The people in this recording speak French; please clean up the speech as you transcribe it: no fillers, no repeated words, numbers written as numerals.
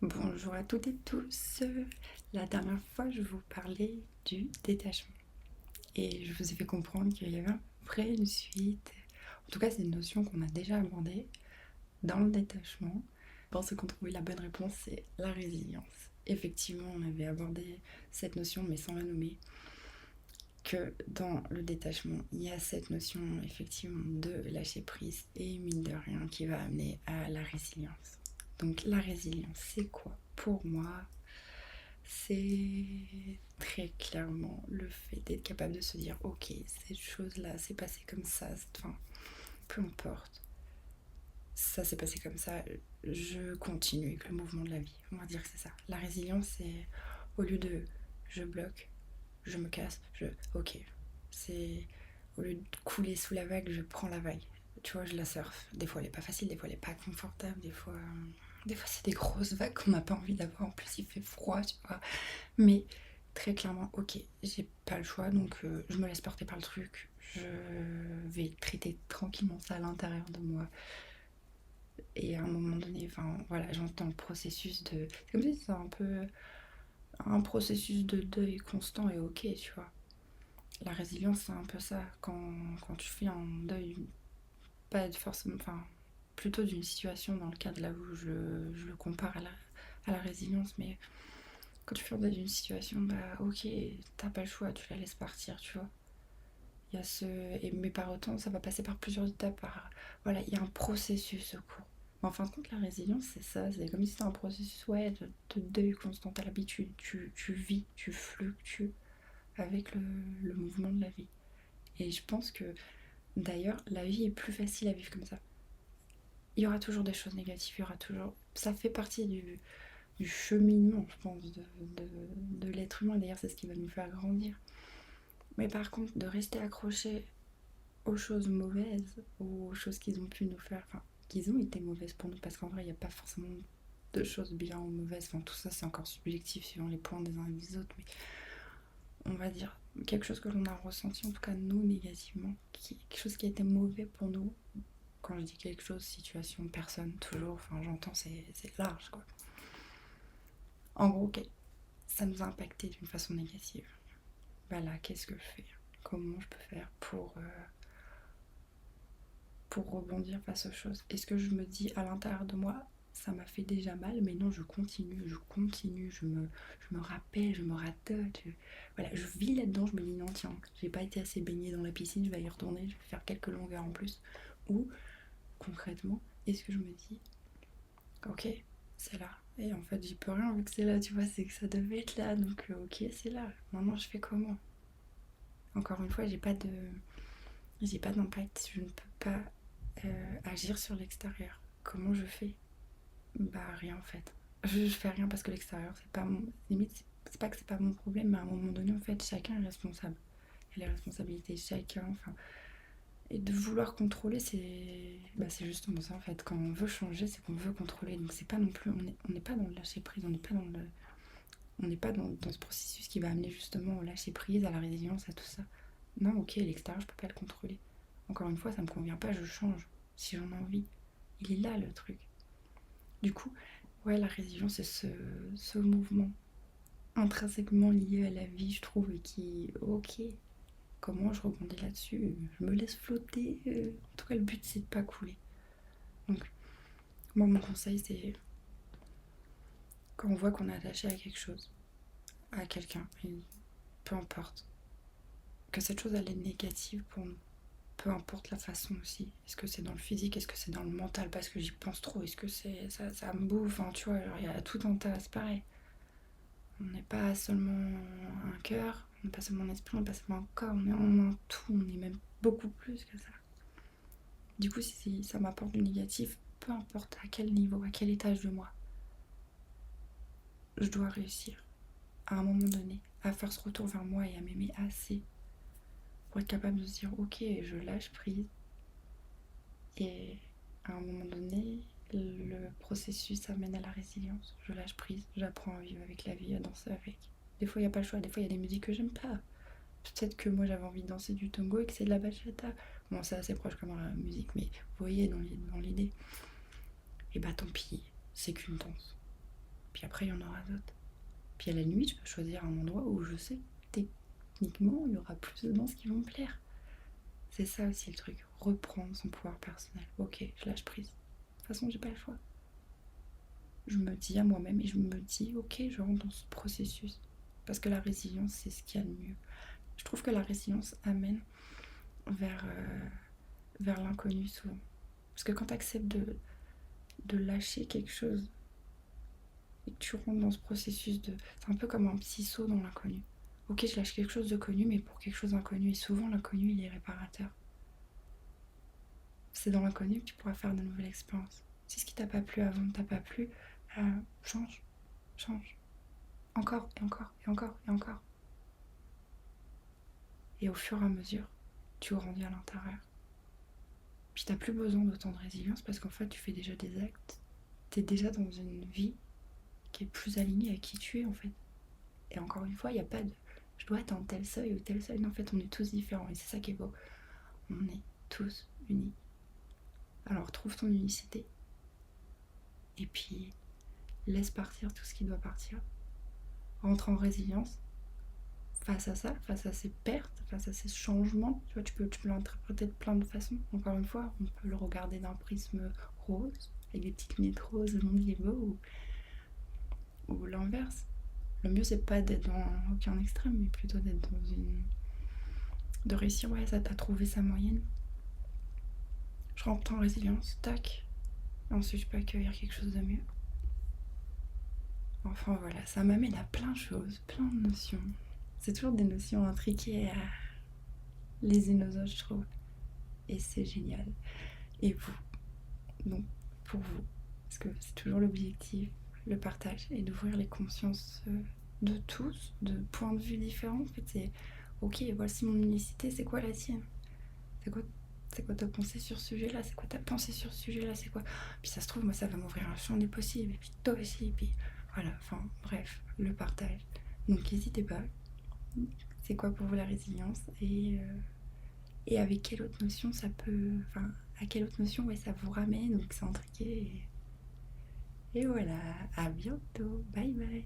Bonjour à toutes et tous. La dernière fois, je vous parlais du détachement et je vous ai fait comprendre qu'il y avait après une suite. En tout cas, c'est une notion qu'on a déjà abordée dans le détachement. Pour ceux qui ont trouvé la bonne réponse, c'est la résilience. Effectivement, on avait abordé cette notion, mais sans la nommer, que dans le détachement, il y a cette notion effectivement de lâcher prise et mine de rien qui va amener à la résilience. Donc la résilience, c'est quoi pour moi? C'est très clairement le fait d'être capable de se dire ok, cette chose-là s'est passée comme ça, enfin, peu importe, ça s'est passé comme ça, je continue avec le mouvement de la vie. On va dire que c'est ça. La résilience, c'est au lieu de je bloque, je me casse, ok, c'est au lieu de couler sous la vague, je prends la vague. Tu vois, je la surfe. Des fois, elle est pas facile, des fois, elle est pas confortable, des fois c'est des grosses vagues qu'on n'a pas envie d'avoir. En plus, il fait froid, tu vois. Mais très clairement, ok, j'ai pas le choix, donc je me laisse porter par le truc. Je vais traiter tranquillement ça à l'intérieur de moi. Et à un moment donné, enfin voilà, j'entends le processus de. C'est comme si c'était un peu un processus de deuil constant et ok, tu vois. La résilience, c'est un peu ça. Quand tu fais un deuil, pas forcément. Enfin, plutôt d'une situation dans le cadre là où je le compare à la résilience, mais quand tu fais un deuil d'une situation, bah ok, t'as pas le choix, tu la laisses partir, tu vois. Il y a ce. Mais par autant, ça va passer par plusieurs étapes. Voilà, il y a un processus au cours. Mais en fin de compte, la résilience, c'est ça. C'est comme si c'était un processus ouais, de deuil constant. À l'habitude, tu vis, tu fluctues avec le mouvement de la vie. Et je pense que d'ailleurs, la vie est plus facile à vivre comme ça. Il y aura toujours des choses négatives, il y aura toujours. Ça fait partie du cheminement, je pense, de l'être humain. D'ailleurs, c'est ce qui va nous faire grandir. Mais par contre, de rester accroché aux choses mauvaises, aux choses qu'ils ont pu nous faire, enfin, qu'ils ont été mauvaises pour nous, parce qu'en vrai, il n'y a pas forcément de choses bien ou mauvaises, enfin, tout ça, c'est encore subjectif suivant les points des uns et des autres, mais on va dire quelque chose que l'on a ressenti, en tout cas nous, négativement, quelque chose qui a été mauvais pour nous. Quand je dis quelque chose, situation, personne, toujours, enfin, j'entends, c'est large, quoi. En gros, ok, ça nous a impacté d'une façon négative. Bah là, qu'est-ce que je fais? Comment je peux faire pour rebondir face aux choses? Est-ce que je me dis à l'intérieur de moi, ça m'a fait déjà mal, mais non, je continue, je me rappelle, je me radote, voilà, je vis là-dedans, je me dis non, tiens, j'ai pas été assez baignée dans la piscine, je vais y retourner, je vais faire quelques longueurs en plus. Ou, concrètement, est-ce que je me dis, ok, c'est là, et en fait, j'y peux rien vu que c'est là, tu vois, c'est que ça devait être là, donc ok, c'est là, maintenant je fais comment? Encore une fois, j'ai pas d'impact, je ne peux pas agir sur l'extérieur. Comment je fais? Bah rien en fait. Je fais rien parce que l'extérieur c'est pas mon. Limite, c'est pas que c'est pas mon problème, mais à un moment donné en fait chacun est responsable. Et les responsabilités de chacun, enfin. Et de vouloir contrôler, c'est justement ça en fait. Quand on veut changer, c'est qu'on veut contrôler. Donc c'est pas non plus. On n'est pas dans le lâcher prise, on n'est pas dans ce processus qui va amener justement au lâcher prise, à la résilience, à tout ça. Non, ok, l'extérieur, je peux pas le contrôler. Encore une fois, ça me convient pas, je change si j'en ai envie. Il est là le truc. Du coup, ouais, la résilience, c'est ce mouvement intrinsèquement lié à la vie, je trouve, et qui, ok, comment je rebondis là-dessus? Je me laisse flotter. En tout cas, le but, c'est de pas couler. Donc, moi, mon conseil, c'est quand on voit qu'on est attaché à quelque chose, à quelqu'un, peu importe, que cette chose, elle est négative pour nous. Peu importe la façon aussi. Est-ce que c'est dans le physique? Est-ce que c'est dans le mental parce que j'y pense trop? Est-ce que ça me bouffe? Enfin, tu vois, il y a tout un tas, c'est pareil. On n'est pas seulement un cœur, on n'est pas seulement un esprit, on n'est pas seulement un corps, on est un tout, on est même beaucoup plus que ça. Du coup, si ça m'apporte du négatif, peu importe à quel niveau, à quel étage de moi, je dois réussir, à un moment donné, à faire ce retour vers moi et à m'aimer assez pour être capable de se dire ok, je lâche prise et à un moment donné, le processus amène à la résilience. Je lâche prise, j'apprends à vivre avec la vie, à danser avec. Des fois, il n'y a pas le choix, des fois, il y a des musiques que j'aime pas. Peut-être que moi, j'avais envie de danser du tango et que c'est de la bachata. Bon, c'est assez proche comme la musique, mais vous voyez dans l'idée. Et bah tant pis, c'est qu'une danse. Puis après, il y en aura d'autres. Puis à la limite, je peux choisir un endroit où je sais que techniquement, il y aura plus de danses qui vont me plaire. C'est ça aussi le truc, reprendre son pouvoir personnel. Ok, je lâche prise. De toute façon, j'ai pas le choix. Je me dis à moi-même et je me dis, ok, je rentre dans ce processus. Parce que la résilience, c'est ce qu'il y a de mieux. Je trouve que la résilience amène vers l'inconnu souvent. Parce que quand tu acceptes de lâcher quelque chose et que tu rentres dans ce processus de... C'est un peu comme un petit saut dans l'inconnu. Ok, je lâche quelque chose de connu, mais pour quelque chose d'inconnu. Et souvent, l'inconnu, il est réparateur. C'est dans l'inconnu que tu pourras faire de nouvelles expériences. Si ce qui t'a pas plu avant ne t'a pas plu, change, change. Encore, et encore, et encore, et encore. Et au fur et à mesure, tu grandis à l'intérieur. Puis t'as plus besoin d'autant de résilience parce qu'en fait, tu fais déjà des actes. T'es déjà dans une vie qui est plus alignée à qui tu es en fait. Et encore une fois, il n'y a pas de je dois atteindre tel seuil ou tel seuil. Non, en fait, on est tous différents et c'est ça qui est beau. On est tous unis. Alors trouve ton unicité et puis laisse partir tout ce qui doit partir. Rentre en résilience face à ça, face à ces pertes, face à ces changements. Tu vois, tu peux l'interpréter de plein de façons. Encore une fois, on peut le regarder d'un prisme rose, avec des petites lunettes roses, le monde est beau, ou l'inverse. Le mieux, c'est pas d'être dans aucun extrême, mais plutôt d'être dans une... de réussir, ouais, ça t'a trouvé sa moyenne. Je rentre en résilience, tac. Ensuite, je peux accueillir quelque chose de mieux. Enfin, voilà, ça m'amène à plein de choses, plein de notions. C'est toujours des notions intriquées à les énosos, je trouve. Et c'est génial. Et vous, donc, pour vous, parce que c'est toujours l'objectif, le partage, et d'ouvrir les consciences de tous, de points de vue différents. En fait, c'est ok, voici mon unicité, c'est quoi la tienne? C'est quoi ta pensée sur ce sujet-là? C'est quoi ta pensée sur ce sujet-là? C'est quoi? Puis ça se trouve, moi, ça va m'ouvrir un champ des possibles. Et puis toi aussi. Et puis voilà, enfin, bref, le partage. Donc n'hésitez pas. C'est quoi pour vous la résilience? Et avec quelle autre notion ça peut... Enfin, à quelle autre notion ouais, ça vous ramène? Donc c'est intriqué. Et voilà, à bientôt. Bye bye.